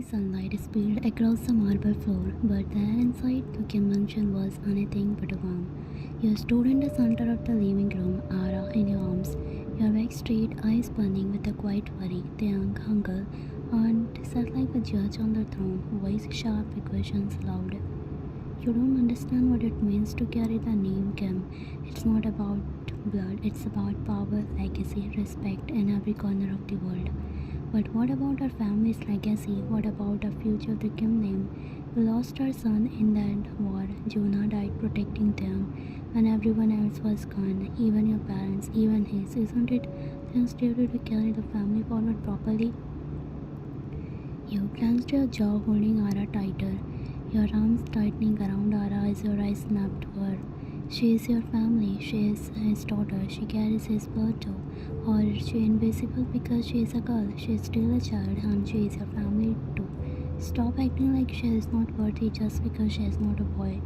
morning sunlight spilled across the marble floor, but there inside the Kim mansion was anything but warm. You stood in the center of the living room, Ara in your arms, your back straight, eyes burning with a quiet worry. The young uncle and sat like a judge on the throne, voice sharp, equations loud. You don't understand what it means to carry the name Kim. It's not about blood, it's about power, legacy, respect in every corner of the world. But what about our family's legacy? What about our future, the Kim name? We lost our son in that war. Jonah died protecting them, and everyone else was gone, even your parents, even his. Isn't it Theon's duty to carry the family forward properly? You clenched your jaw, holding Ara tighter, your arms tightening around Ara as your eyes snapped to her. She is your family, she is his daughter, she carries his blood too. Or is she invisible because she is a girl? She is still a child and she is your family too. Stop acting like she is not worthy just because she is not a boy.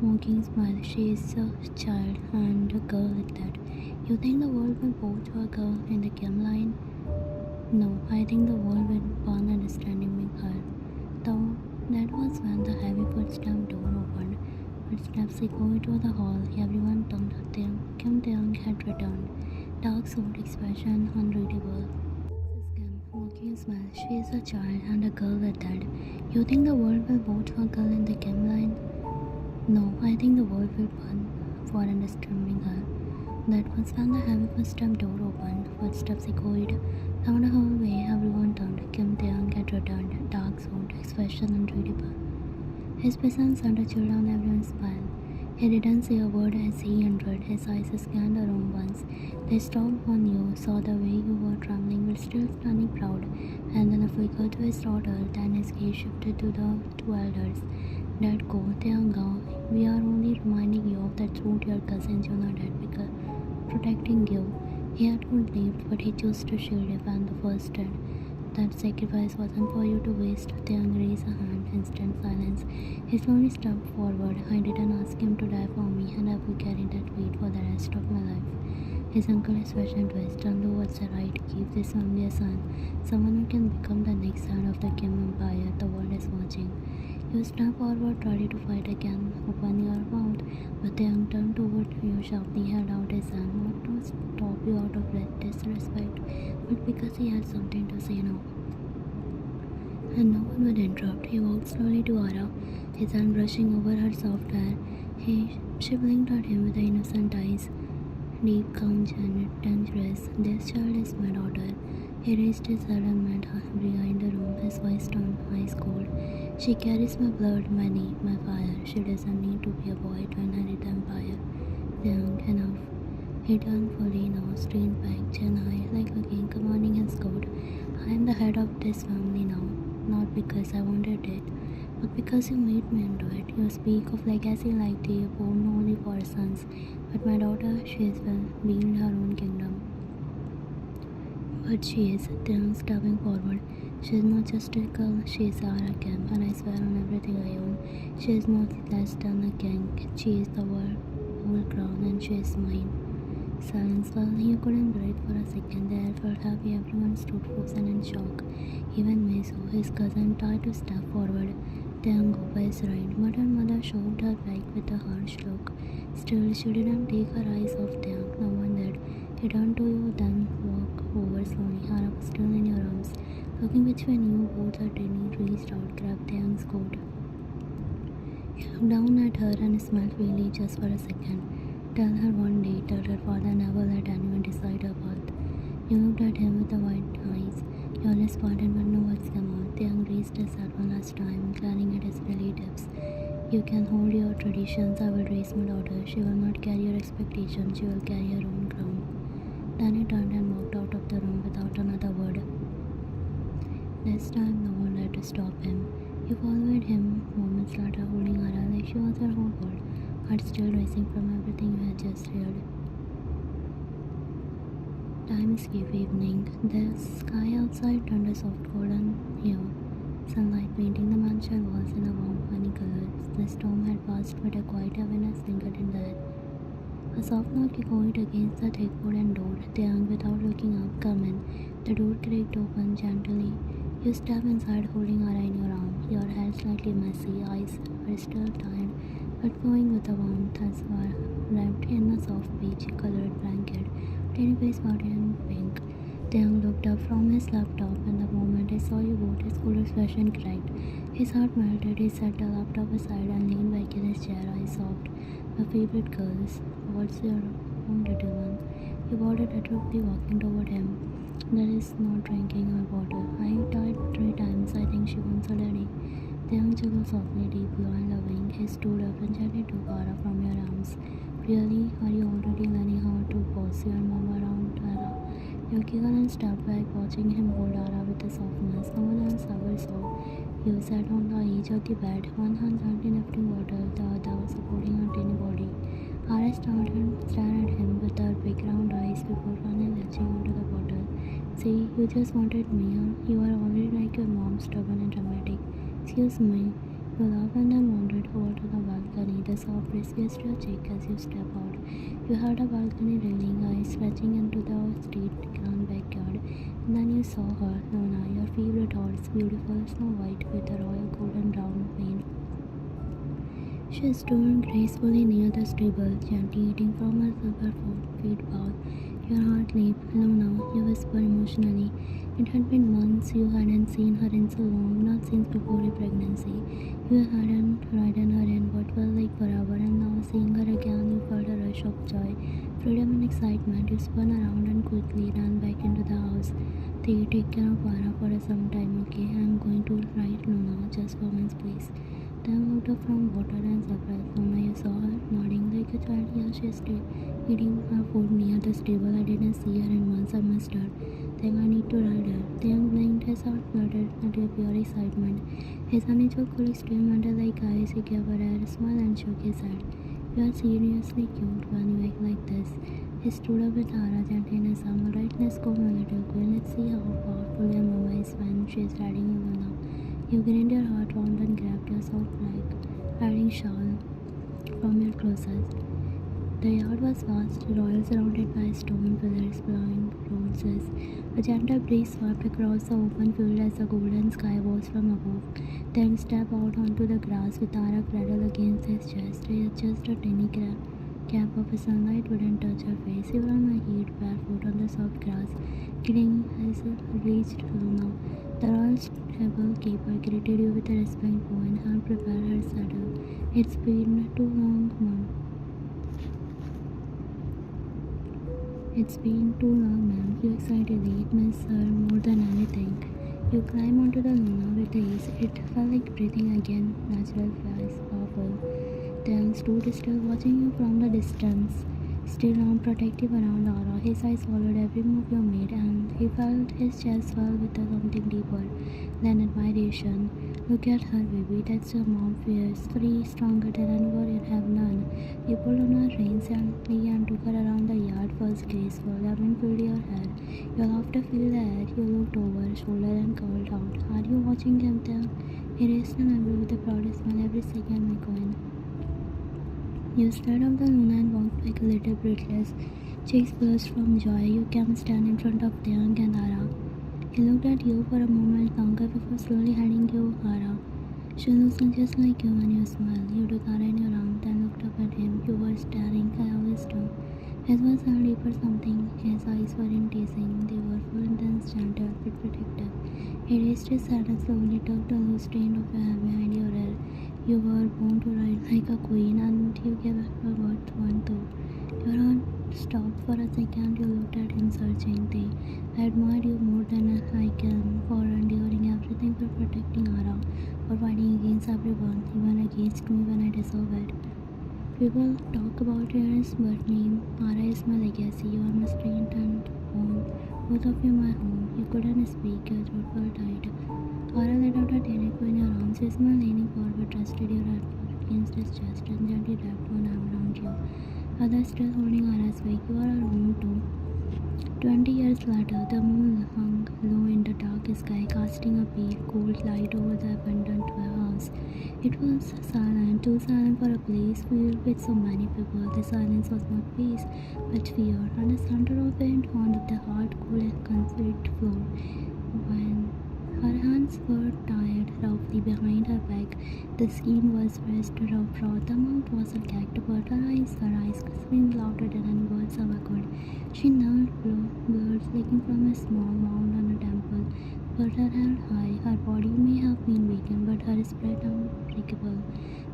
Mocking smile, she is a child and a girl at that. You think the world will bow to a girl in the Kim line? No, I think the world will burn understanding her. Though that was when the heavy footstep door opened. Footsteps echoed through the hall. Everyone turned at them. Kim Taeyang had returned. Dark suit expression unreadable. Mrs. Kim, mocking smile. She is a child and a girl at that. You think the world will vote for a girl in the Kim line? No, I think the world will burn for understanding her. That was when the heavy footstep door opened. Footsteps echoed. Down the hallway, everyone turned. Kim Taeyang had returned. Dark suit expression unreadable. His presence sent a chill down everyone's spine. He didn't say a word as he entered. His eyes scanned the room once. They stopped on you, saw the way you were trembling but still standing proud, and then a flicker to his daughter. Then his gaze shifted to the two elders. Dad, go, Taeyanga. We are only reminding you of the truth your cousin Jonah did because protecting you. He had could leave, but he chose to shield you when the first did. That sacrifice wasn't for you to waste. Taeyang raised a hand, instant silence. He slowly stepped forward. I didn't ask him to die for me, and I will carry that weight for the rest of my life. His uncle's expression twisted and do what's right. Keep this family a son. Someone who can become the next head of the Kim Empire. The world is watching. You step forward, ready to fight again. Open your mouth, but Taeyang turned toward you sharply, held out his hand, not to stop you out of disrespect, but because he had something to say now. And no one would interrupt. He walked slowly to Ara, his hand brushing over her soft hair. She blinked at him with the innocent eyes. Deep, calm, dangerous. This child is my daughter. He raised his head and met her behind the room, his voice turned ice cold. She carries my blood, my need, my fire. She doesn't need to be a boy to inherit the empire. Young enough. He turned fully now, straight back, chin high, like a king commanding his court. I am the head of this family now, not because I wanted it, but because you made me into it. You speak of legacy like they are born only for sons, but my daughter, she is will build her own kingdom. But she is, then stepping forward. She is not just a girl, she is Ara Kim, and I swear on everything I own. She is not less than a king. She is the whole crown, and she is mine. Silence fell. You couldn't breathe for a second. The air felt heavy. Everyone stood frozen in shock. Even Meso, his cousin, tried to step forward. Taeyang is right, but her mother shoved her back with a harsh look. Still, she didn't take her eyes off Taeyang. No one did. He turned to you, then walked over slowly. Ara was still in your arms. Looking between you, both her tiny reached out, grabbed Taeyang's coat. He looked down at her and smiled freely just for a second. Tell her one day that her father never let anyone decide her path. You looked at him with the white eyes. Your lips parted but no words came out. Taeyang raised his head one last time, glaring at his relatives. You can hold your traditions. I will raise my daughter. She will not carry your expectations. She will carry her own crown. Then he turned and walked out of the room without another word. This time, no one tried to stop him. You followed him moments later, holding Ara like she was her whole world, heart still racing from everything you had just heard. Time escaped evening. The sky outside turned a soft golden hue. Sunlight painting the mansion walls in a warm, funny colors. The storm had passed, but a quiet heaviness lingered in the air. A soft knock echoed against the thick wooden door. Taeyang, without looking up, come in. The door creaked open gently. You step inside holding Ara in your arm, your hair slightly messy, eyes are still tired, but glowing with a warmth as you are wrapped in a soft peach-colored blanket, tiny face body in pink. Taeyang looked up from his laptop, and the moment he saw you both, his cool expression cracked. His heart melted. He set the laptop aside and leaned back in his chair, eyes soft. My favorite girls. What's your own little one? He boarded abruptly, walking toward him. There is no drinking or water. I tried 3 times. I think she wants a daddy. The young chuckled softly, deep, low, and loving. He stood up and gently took Ara from your arms. Really? Are you already learning how to boss your mom around, Ara? You giggled and stepped back, watching him hold Ara with a softness no one else ever saw. You sat on the edge of the bed, one hand gently lifting water, the other supporting her tiny body. Ara stared at him with her big round eyes before finally latching onto the bottle. See, you just wanted me, huh? You are already like your mom, stubborn and dramatic. Excuse me. You laughed and then wandered over to the balcony. The soft breeze kissed your cheek as you stepped out. You heard a balcony railing, eyes stretching into the street grand backyard. And then you saw her, Luna, your favorite horse, beautiful Snow White with a royal golden brown mane. She stood gracefully near the stable, gently eating from her silver feed bowl. Your heart leaped. Luna, you whispered emotionally. It had been months you hadn't seen her in so long, not since before her pregnancy. You hadn't ridden her in what felt like forever, and now seeing her again, you felt a rush of joy, freedom, and excitement. You spun around and quickly ran back into the house. Take care of Ara for some time, okay? I'm going to ride Luna, just for once, please. Then looked up from water and surprise. Luna, you saw her, nodding like a child. Yeah, she stayed eating her food near the stable. I didn't see her in months. I missed her. Then I need to ride her. The young blinked, his heart fluttered at your pure excitement. His unusual cool extreme under like eyes. He gave her a smile and shook his head. You are seriously cute when you act like this. He stood up with Ara gently in his arm. Alright, let's go, my little queen. Let's see how powerful your mama is when she is riding you now. You grinned your heart round and grabbed your soft riding shawl from your closet. The yard was vast, royal, surrounded by stone pillars, blowing roses. A gentle breeze swept across the open field as the golden sky rose from above. Then stepped out onto the grass with Ara cradled against his chest. Just a tiny cap of sunlight wouldn't touch her face. You were on my heat, barefoot on the soft grass, killing as it reached Luna. The royal stable keeper greeted you with a respectful and helped prepare her saddle. It's been too long, Mom. It's been too long, ma'am. You excitedly miss her more than anything. You climb onto the Luna with ease. It felt like breathing again, natural, fast, powerful. Then stood still, watching you from the distance, still arm protective around Ara. His eyes followed every move you made, and he felt his chest swell with something deeper than admiration. Look at her, baby. That's your mom, fierce, free, stronger than anyone you'd have known. You pulled on her reins gently and took her around the yard, first graceful. The wind filled your hair. Your laughter filled the air. You looked over, shoulder, and called out, "Are you watching him there?" He raised an eyebrow with the proudest smile every second, my queen. You stared up the Luna and walked back a little breathless. Cheeks burst from joy. You came stand in front of Taeyang and Ara. He looked at you for a moment longer before slowly handing you Ara. She looks just like you when you smile. You took Ara in your arms and looked up at him. You were staring. I always do. His voice sounded deep or something. His eyes weren't teasing. They were full, intense, gentle, but protective. He raised his head and slowly tugged a loose strand of your hair behind your ear. You were born to ride like a queen, and you gave her worth one too. Your heart stopped for a second. You looked at him searchingly. I admired you more than I can for enduring everything, for protecting Ara, for fighting against everyone, even against me when I deserve it. People talk about yours, but me, Ara is my legacy. You are my strength and home. Both of you my home. You couldn't speak, your throat felt tight. Ara let out a tear in your arms. His smile leaning forward, rested your head against his chest and gently wrapped one arm around you. Others still holding Ara's wake. You are our home too. 20 years later, the moon hung low in the dark sky, casting a pale, cold light over the abandoned warehouse. It was silent, too silent for a place filled with so many people. The silence was not peace, but fear, and the center of it on the hard, cool, concrete floor. When her hand hands were tied roughly behind her back. The skin was pressed raw. The mouth was gagged, but her eyes screamed louder than any words ever could. She knelt, blood flicking from a small wound on her temple, but her head high. Her body may have been weakened, but her spirit unbreakable.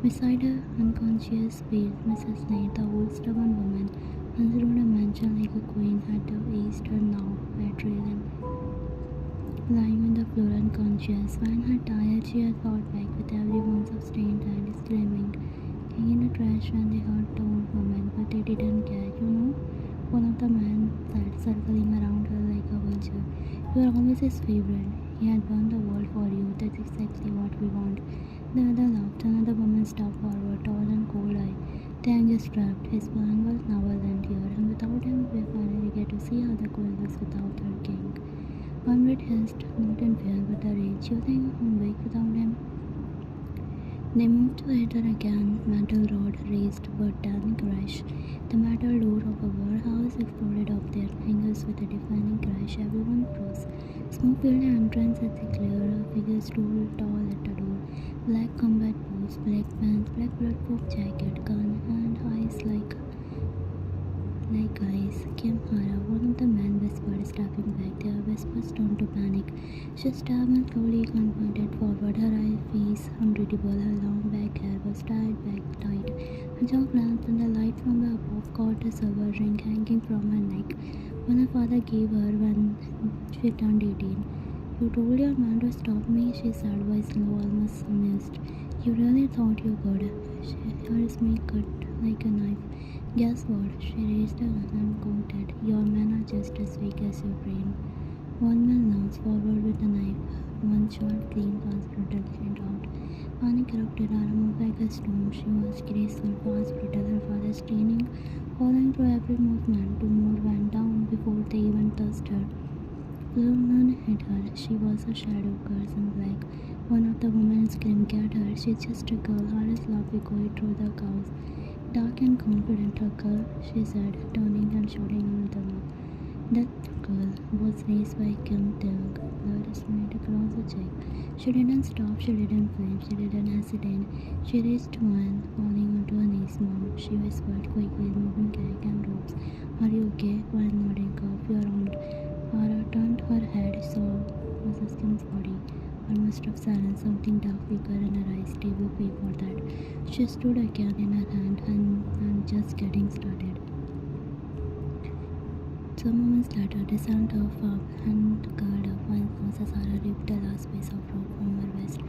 Beside her, unconscious face, Mrs. Knight, the old stubborn woman, considered a mansion like a queen, had raised her now, bedridden, lying on the floor unconscious. When her tired, she had fought back with every ounce of strained hand, screaming, kicking in the trash when they heard the old woman, but they didn't care. You know, one of the men said, circling around her like a vulture. You are always his favorite. He had burned the world for you. That's exactly what we want. The other laughed. Another woman stepped forward, tall and cold-eyed. The anger strapped. His plan was now end here, and without him, we finally get to see how the queen looks without her king. Conrad hissed, not in fear, but the rage. You think I'm weak without him? They moved to hit her again. Metal rod raised, but then crashed. The metal door of a warehouse exploded off their fingers with a deafening crash. Everyone froze. Smoke filled the entrance as they cleared. Figure stood tall at the door. Black combat boots, black pants, black bulletproof jacket, gun, and eyes like eyes. Kimhara, one of the men whispered, stepping back. Their whispers turned to panic. She stabbed and slowly pointed forward, her face unreadable. Her long black hair was tied back tight. Her jaw glanced, and the light from the above caught a silver ring hanging from her neck, one her father gave her when she turned 18. You told your man to stop me, she said, voice low, almost amused. You really thought you could? Her smile cut like a knife. Guess what? She raised her gun and counted. Your men are just as weak as your brain. One man lunged forward with a knife. One shot clean past brutal head out. Panic erupted, armor like a storm. She was graceful, fast, brutal. Her father straining, following through every movement. Two more went down before they even touched her. None hit her. She was a shadow, curse in black. One of the women screamed at her. She's just a girl. Hardest laugh echoed through the cows. Dark and confident, her girl, she said, turning and shouting on the wall. That girl was raised by Kim Tilg. Blood smeared across her cheek. She didn't stop, she didn't flinch, she didn't hesitate. She raised one, falling onto her knees. Mom, she whispered quickly, moving cake and ropes. Are you okay? While nodding off, you're armed. Ara turned her head, saw Mrs. Kim's body. Almost of silence, something dark flicker in her eyes. They will pay for that. She stood again in her hand and just getting started. Some moments later, the sound of hand curled up while Mrs. Sarah ripped the last piece of rope from her waist.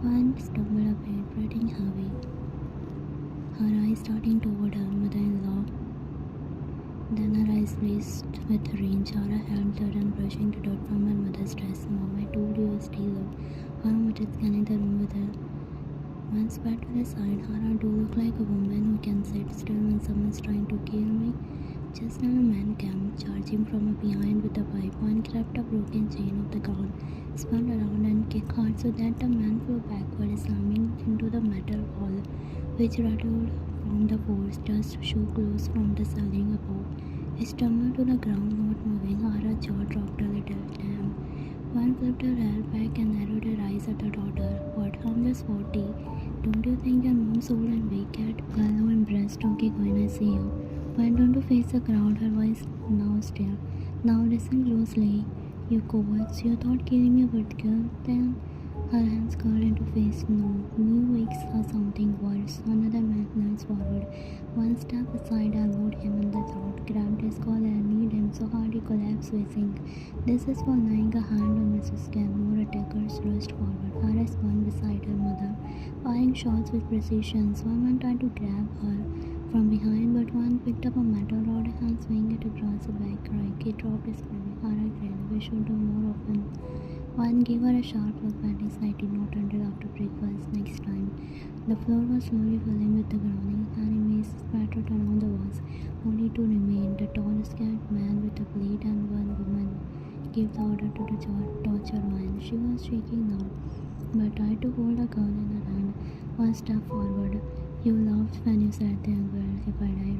One stumbled a bit, breathing heavy. Her eyes starting toward her mother-in-law. Then her eyes blazed with rage. Sarah held her and brushing the dirt from her mother's dress. Mom, I told you to stay low. Hara muttered, scanning the room with her. One spat to the side. Hara, do look like a woman who can sit still when someone's trying to kill me. Just then a man came, charging from behind with a pipe. One grabbed a broken chain of the gown, spun around and kicked hard so that the man flew backward, slamming into the metal wall, which rattled from the force. Dust shook loose from the ceiling above. He stumbled to the ground, not moving. Hara's jaw dropped a little. Damn. One flipped her hair back and narrowed her eyes at her daughter. What? I'm just 40. Don't you think your mom's old and weak yet? Gallo embraced. Okay, Gwen, I see you. Why don't you face the crowd? Her voice now still. Now listen closely. You cowards. You thought killing me would kill them? Her hands curled into face. No. New weeks or something worse. Another man lunged forward. One step aside, elbowed him in the throat, grabbed his collar and kneed him so hard he collapsed, whizzing. This is for laying a hand on Mrs. Kim. More attackers rushed forward. Hara spun beside her mother, firing shots with precision. One man tried to grab her from behind, but one picked up a metal rod and swung it across her back. He dropped his gun. Hara grinned. We should do more often. One gave her a sharp look and decided not until after breakfast next time. The floor was slowly filling with the groaning. Enemies spattered around the walls, only to remain. The tall, scared man with a blade and one woman gave the order to the torture one. She was shaking now, but tried to hold a gun in her hand. One step forward. You laughed when you said the young girl, if I die right